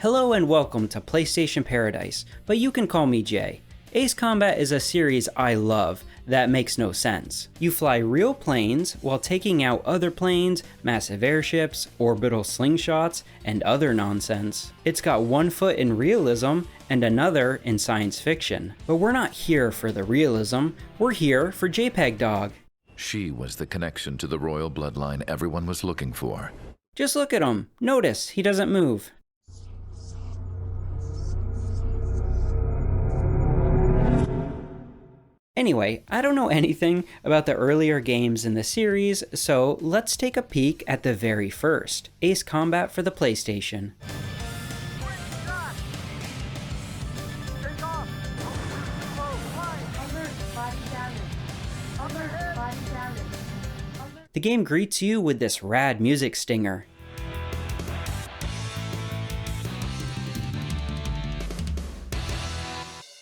Hello and welcome to PlayStation Paradise, but you can call me Jay. Ace Combat is a series I love that makes no sense. You fly real planes while taking out other planes, massive airships, orbital slingshots, and other nonsense. It's got one foot in realism and another in science fiction. But we're not here for the realism, we're here for JPEG Dog. She was the connection to the royal bloodline everyone was looking for. Just look at him. Notice, he doesn't move. Anyway, I don't know anything about the earlier games in the series, so let's take a peek at the very first, Ace Combat for the PlayStation. The game greets you with this rad music stinger.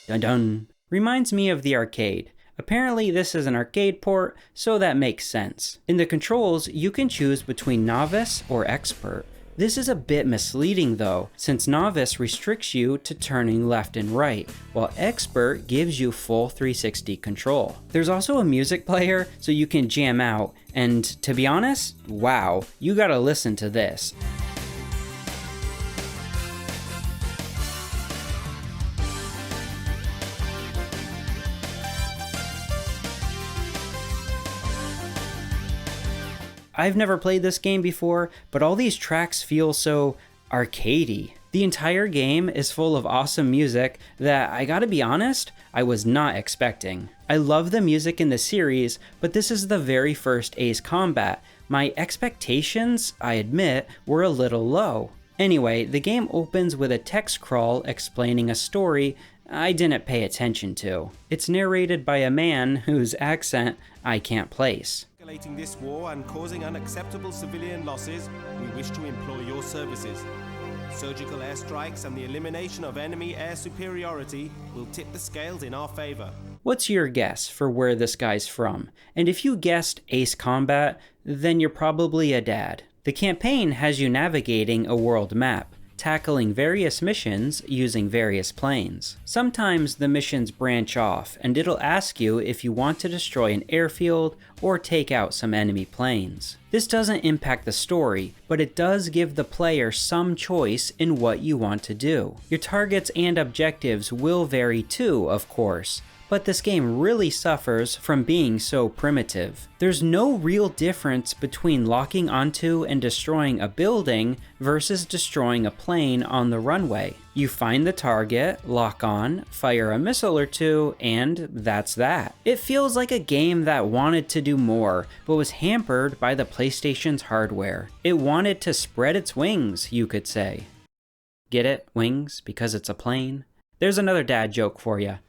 Dun dun. Reminds me of the arcade. Apparently this is an arcade port, so that makes sense. In the controls, you can choose between Novice or Expert. This is a bit misleading though, since Novice restricts you to turning left and right, while Expert gives you full 360 control. There's also a music player, so you can jam out, and to be honest, wow, you gotta listen to this. I've never played this game before, but all these tracks feel so arcadey. The entire game is full of awesome music that, I gotta be honest, I was not expecting. I love the music in the series, but this is the very first Ace Combat. My expectations, I admit, were a little low. Anyway, the game opens with a text crawl explaining a story I didn't pay attention to. It's narrated by a man whose accent I can't place. Escalating this war and causing unacceptable civilian losses, we wish to employ your services. Surgical airstrikes and the elimination of enemy air superiority will tip the scales in our favor. What's your guess for where this guy's from? And if you guessed Ace Combat, then you're probably a dad. The campaign has you navigating a world map, tackling various missions using various planes. Sometimes the missions branch off, and it'll ask you if you want to destroy an airfield or take out some enemy planes. This doesn't impact the story, but it does give the player some choice in what you want to do. Your targets and objectives will vary too, of course, but this game really suffers from being so primitive. There's no real difference between locking onto and destroying a building versus destroying a plane on the runway. You find the target, lock on, fire a missile or two, and that's that. It feels like a game that wanted to do more, but was hampered by the PlayStation's hardware. It wanted to spread its wings, you could say. Get it? Wings? Because it's a plane? There's another dad joke for you.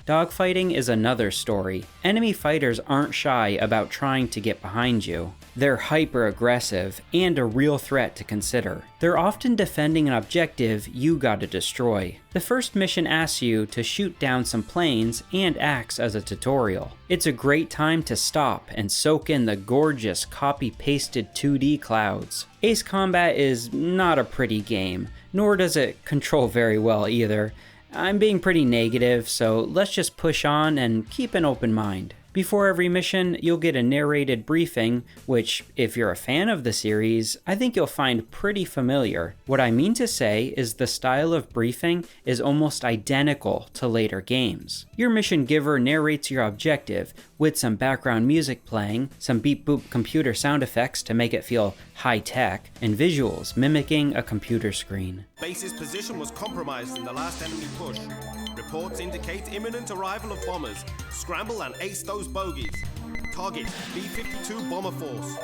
Dogfighting is another story. Enemy fighters aren't shy about trying to get behind you. They're hyper aggressive and a real threat to consider. They're often defending an objective you gotta destroy. The first mission asks you to shoot down some planes and acts as a tutorial. It's a great time to stop and soak in the gorgeous copy-pasted 2D clouds. Ace Combat is not a pretty game, nor does it control very well either. I'm being pretty negative, so let's just push on and keep an open mind. Before every mission, you'll get a narrated briefing, which, if you're a fan of the series, I think you'll find pretty familiar. What I mean to say is the style of briefing is almost identical to later games. Your mission giver narrates your objective, with some background music playing, some beep-boop computer sound effects to make it feel high-tech, and visuals mimicking a computer screen. Base's position was compromised in the last enemy push. Reports indicate imminent arrival of bombers. Scramble and ace those bogeys. Target B-52 bomber force.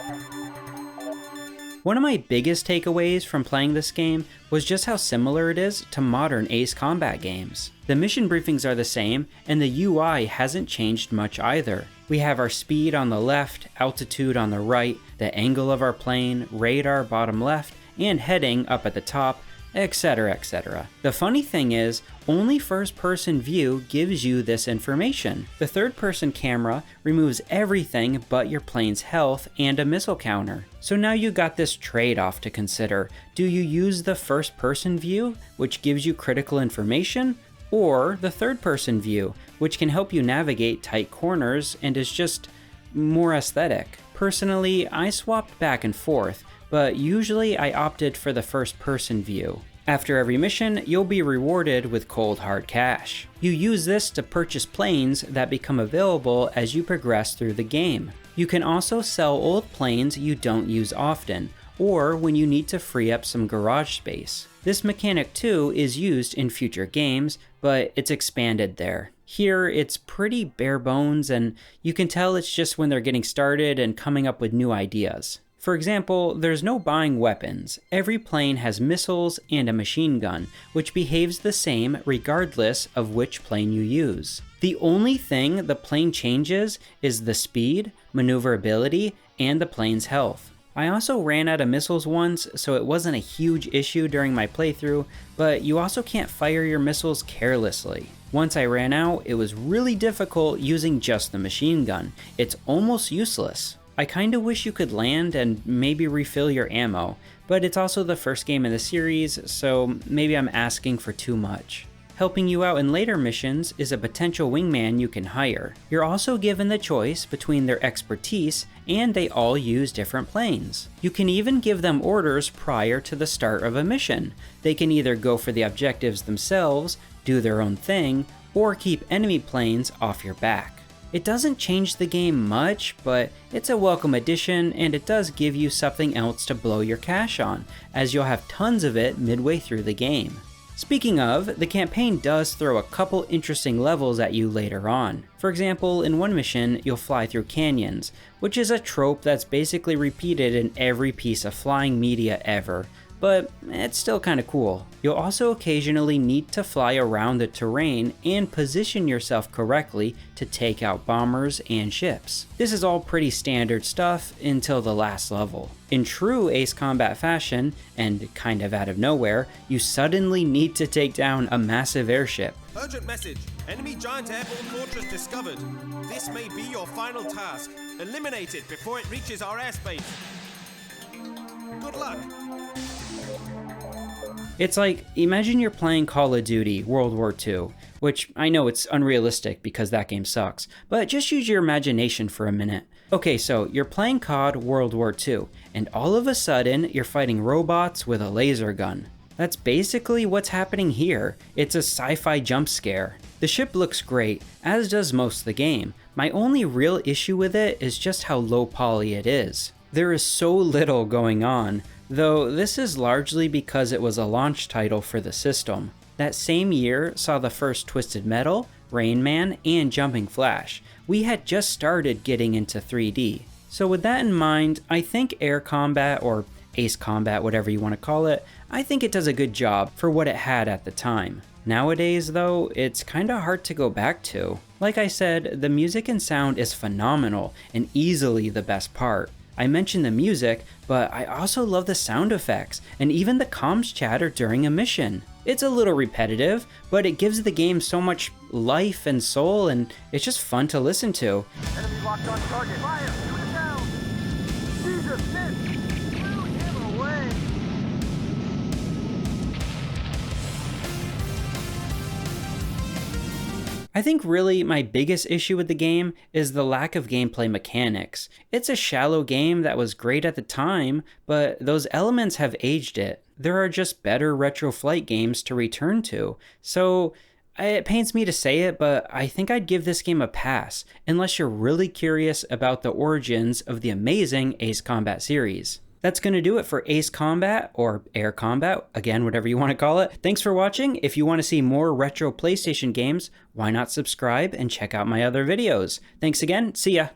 One of my biggest takeaways from playing this game was just how similar it is to modern Ace Combat games. The mission briefings are the same, and the UI hasn't changed much either. We have our speed on the left, altitude on the right, the angle of our plane, radar bottom left, and heading up at the top, etc, etc. The funny thing is, only first-person view gives you this information. The third-person camera removes everything but your plane's health and a missile counter. So now you got this trade-off to consider. Do you use the first-person view, which gives you critical information, or the third-person view, which can help you navigate tight corners and is just more aesthetic? Personally, I swapped back and forth, but usually I opted for the first-person view. After every mission, you'll be rewarded with cold hard cash. You use this to purchase planes that become available as you progress through the game. You can also sell old planes you don't use often, or when you need to free up some garage space. This mechanic too is used in future games, but it's expanded there. Here, it's pretty bare bones, and you can tell it's just when they're getting started and coming up with new ideas. For example, there's no buying weapons. Every plane has missiles and a machine gun, which behaves the same regardless of which plane you use. The only thing the plane changes is the speed, maneuverability, and the plane's health. I also ran out of missiles once, so it wasn't a huge issue during my playthrough, but you also can't fire your missiles carelessly. Once I ran out, it was really difficult using just the machine gun. It's almost useless. I kinda wish you could land and maybe refill your ammo, but it's also the first game in the series, so maybe I'm asking for too much. Helping you out in later missions is a potential wingman you can hire. You're also given the choice between their expertise, and they all use different planes. You can even give them orders prior to the start of a mission. They can either go for the objectives themselves, do their own thing, or keep enemy planes off your back. It doesn't change the game much, but it's a welcome addition, and it does give you something else to blow your cash on, as you'll have tons of it midway through the game. Speaking of, the campaign does throw a couple interesting levels at you later on. For example, in one mission, you'll fly through canyons, which is a trope that's basically repeated in every piece of flying media ever, but it's still kinda cool. You'll also occasionally need to fly around the terrain and position yourself correctly to take out bombers and ships. This is all pretty standard stuff until the last level. In true Ace Combat fashion, and kind of out of nowhere, you suddenly need to take down a massive airship. Urgent message. Enemy giant airborne fortress discovered. This may be your final task. Eliminate it before it reaches our airspace. Good luck. It's like, imagine you're playing Call of Duty World War II, which I know it's unrealistic because that game sucks, but just use your imagination for a minute. Okay, so you're playing COD World War II, and all of a sudden you're fighting robots with a laser gun. That's basically what's happening here. It's a sci-fi jump scare. The ship looks great, as does most of the game. My only real issue with it is just how low poly it is. There is so little going on, though this is largely because it was a launch title for the system. That same year saw the first Twisted Metal, Rain Man, and Jumping Flash. We had just started getting into 3D. So with that in mind, I think Air Combat, or Ace Combat, whatever you want to call it, I think it does a good job for what it had at the time. Nowadays though, it's kinda hard to go back to. Like I said, the music and sound is phenomenal and easily the best part. I mentioned the music, but I also love the sound effects, and even the comms chatter during a mission. It's a little repetitive, but it gives the game so much life and soul, and it's just fun to listen to. Enemy locked on target. Fire! Shoot it down! Jesus, miss! Blew him away! I think really my biggest issue with the game is the lack of gameplay mechanics. It's a shallow game that was great at the time, but those elements have aged it. There are just better retro flight games to return to. So it pains me to say it, but I think I'd give this game a pass, unless you're really curious about the origins of the amazing Ace Combat series. That's going to do it for Ace Combat, or Air Combat, again, whatever you want to call it. Thanks for watching. If you want to see more retro PlayStation games, why not subscribe and check out my other videos. Thanks again. See ya.